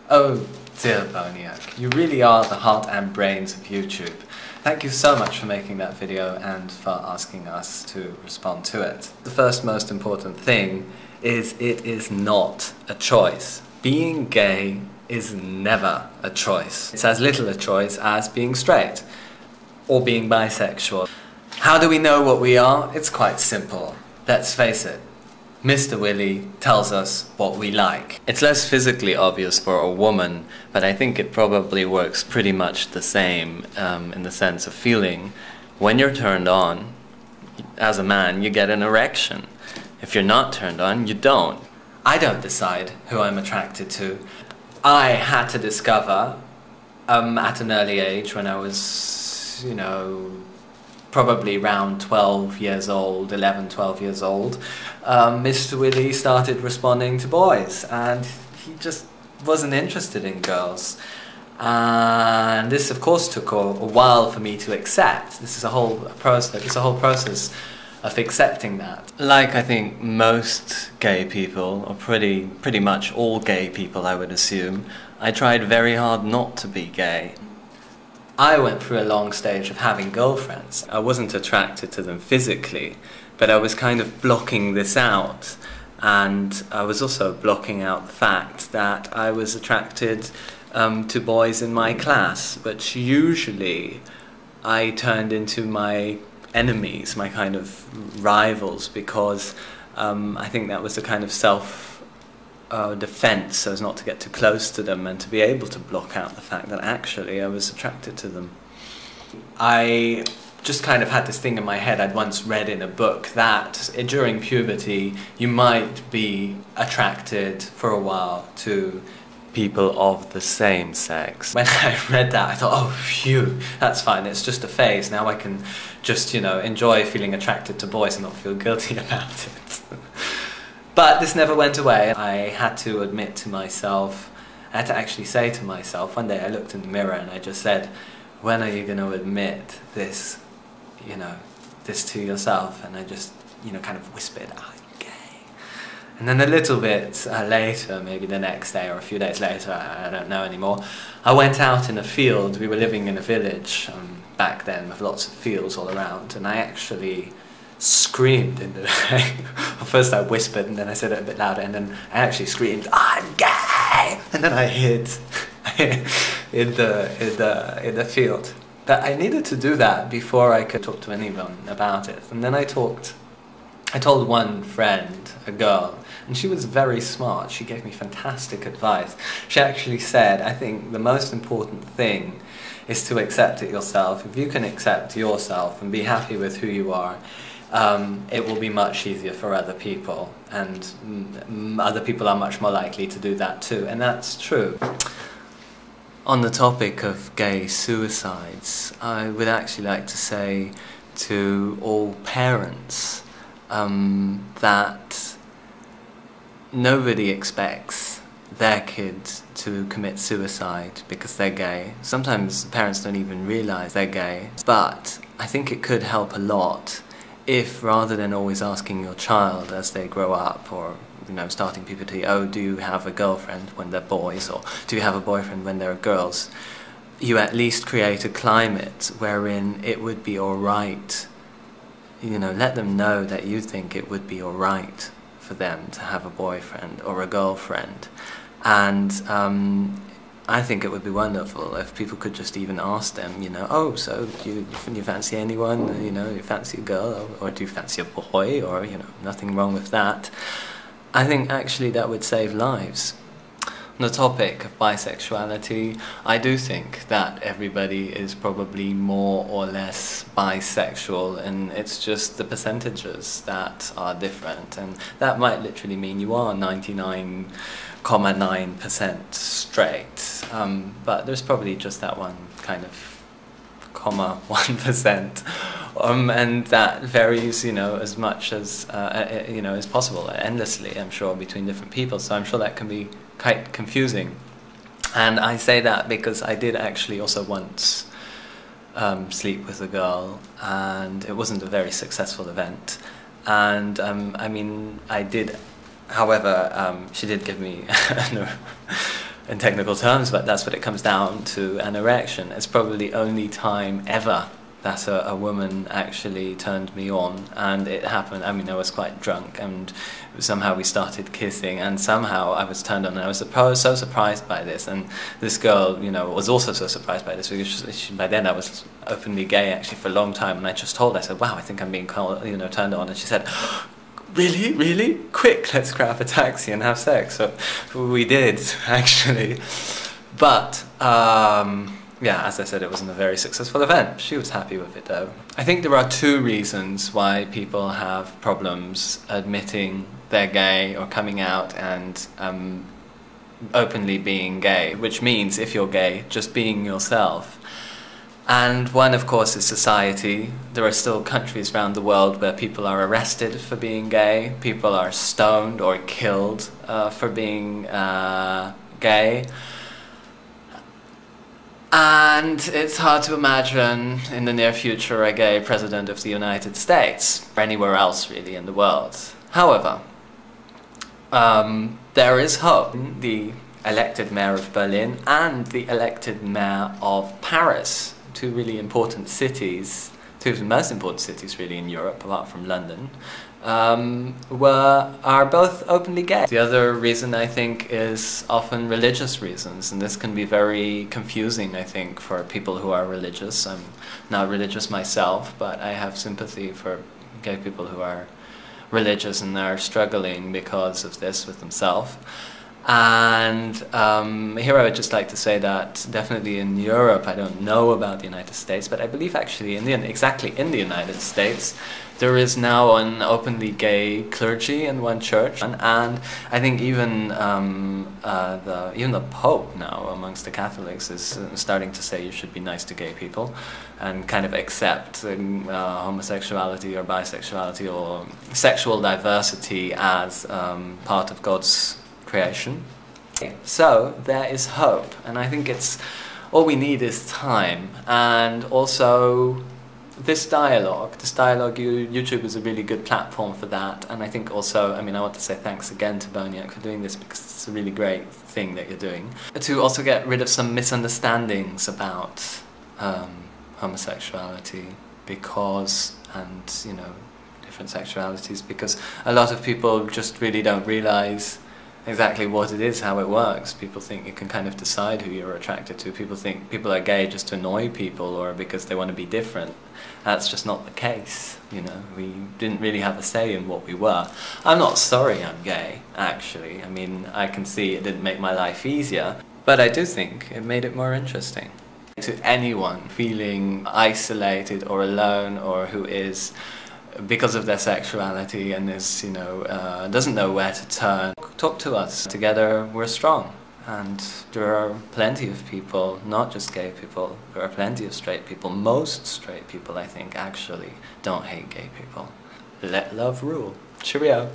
Oh dear Boniac, you really are the heart and brains of YouTube. Thank you so much for making that video and for asking us to respond to it. The first most important thing is it is not a choice. Being gay is never a choice. It's as little a choice as being straight or being bisexual. How do we know what we are? It's quite simple. Let's face it. Mr. Willie tells us what we like. It's less physically obvious for a woman, but I think it probably works pretty much the same in the sense of feeling. When you're turned on, as a man, you get an erection. If you're not turned on, you don't. I don't decide who I'm attracted to. I had to discover at an early age, when I was, probably around 12 years old, 11, 12 years old, Mr. Willie started responding to boys, and he just wasn't interested in girls. And this, of course, took a while for me to accept. This is a whole process of accepting that. Like I think most gay people, or pretty much all gay people, I would assume, I tried very hard not to be gay. I went through a long stage of having girlfriends. I wasn't attracted to them physically, but I was kind of blocking this out. And I was also blocking out the fact that I was attracted to boys in my class, but usually I turned into my enemies, my kind of rivals, because I think that was a kind of defense, so as not to get too close to them and to be able to block out the fact that actually I was attracted to them. I just kind of had this thing in my head. I'd once read in a book that during puberty you might be attracted for a while to people of the same sex. When I read that, I thought, oh phew, that's fine, it's just a phase. Now I can just, enjoy feeling attracted to boys and not feel guilty about it. But this never went away. I had to admit to myself, I had to actually say to myself, one day I looked in the mirror and I just said, when are you going to admit this, this to yourself? And I just, kind of whispered, I'm gay. And then a little bit later, maybe the next day or a few days later, I don't know anymore, I went out in a field. We were living in a village back then with lots of fields all around, and I actually screamed in the day. First I whispered and then I said it a bit louder, and then I actually screamed, I'm gay! And then I hid in the field. But I needed to do that before I could talk to anyone about it. And then I told one friend, a girl, and she was very smart. She gave me fantastic advice. She actually said, I think the most important thing is to accept it yourself. If you can accept yourself and be happy with who you are, it will be much easier for other people, and other people are much more likely to do that too, and that's true. On the topic of gay suicides, I would actually like to say to all parents that nobody expects their kids to commit suicide because they're gay. Sometimes parents don't even realise they're gay, but I think it could help a lot if, rather than always asking your child as they grow up, or starting puberty, oh, do you have a girlfriend when they're boys, or do you have a boyfriend when they're girls, you at least create a climate wherein it would be alright. Let them know that you think it would be alright for them to have a boyfriend or a girlfriend. And I think it would be wonderful if people could just even ask them, oh, so do you fancy anyone, you fancy a girl, or do you fancy a boy, or, nothing wrong with that. I think actually that would save lives. On the topic of bisexuality, I do think that everybody is probably more or less bisexual, and it's just the percentages that are different, and that might literally mean you are 99.9% straight, but there's probably just that one kind of 1%, and that varies, as much as as possible, endlessly, I'm sure, between different people. So I'm sure that can be quite confusing. And I say that because I did actually also once sleep with a girl, and it wasn't a very successful event. And I did, however, she did give me in technical terms, but that's what it comes down to, an erection. It's probably the only time ever that a woman actually turned me on, and it happened. I mean, I was quite drunk, and somehow we started kissing, and somehow I was turned on, and I was so surprised by this, and this girl, you know, was also so surprised by this, because by then I was openly gay actually for a long time, and I just told her, I said, wow, I think I'm being turned on, and she said, really? Really? Quick, let's grab a taxi and have sex. So we did, actually. But, yeah, as I said, it wasn't a very successful event. She was happy with it, though. I think there are two reasons why people have problems admitting they're gay or coming out and openly being gay, which means, if you're gay, just being yourself. And one, of course, is society. There are still countries around the world where people are arrested for being gay, people are stoned or killed for being gay. And it's hard to imagine in the near future a gay president of the United States, or anywhere else really in the world. However, there is hope. The elected mayor of Berlin and the elected mayor of Paris, two really important cities, two of the most important cities really in Europe, apart from London, are both openly gay. The other reason, I think, is often religious reasons, and this can be very confusing, I think, for people who are religious. I'm not religious myself, but I have sympathy for gay people who are religious and are struggling because of this with themselves. And here I would just like to say that definitely in Europe, I don't know about the United States, but I believe actually exactly in the United States, there is now an openly gay clergy in one church, and I think even the Pope now amongst the Catholics is starting to say you should be nice to gay people and kind of accept homosexuality or bisexuality or sexual diversity as part of God's creation. So there is hope, and I think it's all we need is time, and also this dialogue. YouTube is a really good platform for that, and I think also, I mean, I want to say thanks again to Boniac for doing this, because it's a really great thing that you're doing, to also get rid of some misunderstandings about homosexuality, and you know, different sexualities, because a lot of people just really don't realize exactly what it is, how it works. People think you can kind of decide who you're attracted to. People think people are gay just to annoy people or because they want to be different. That's just not the case, you know. We didn't really have a say in what we were. I'm not sorry I'm gay, actually. I mean, I can see it didn't make my life easier, but I do think it made it more interesting. To anyone feeling isolated or alone, or who is, because of their sexuality and is, you know, doesn't know where to turn, talk to us. Together we're strong, and there are plenty of people, not just gay people, there are plenty of straight people. Most straight people, I think, actually don't hate gay people. Let love rule. Cheerio.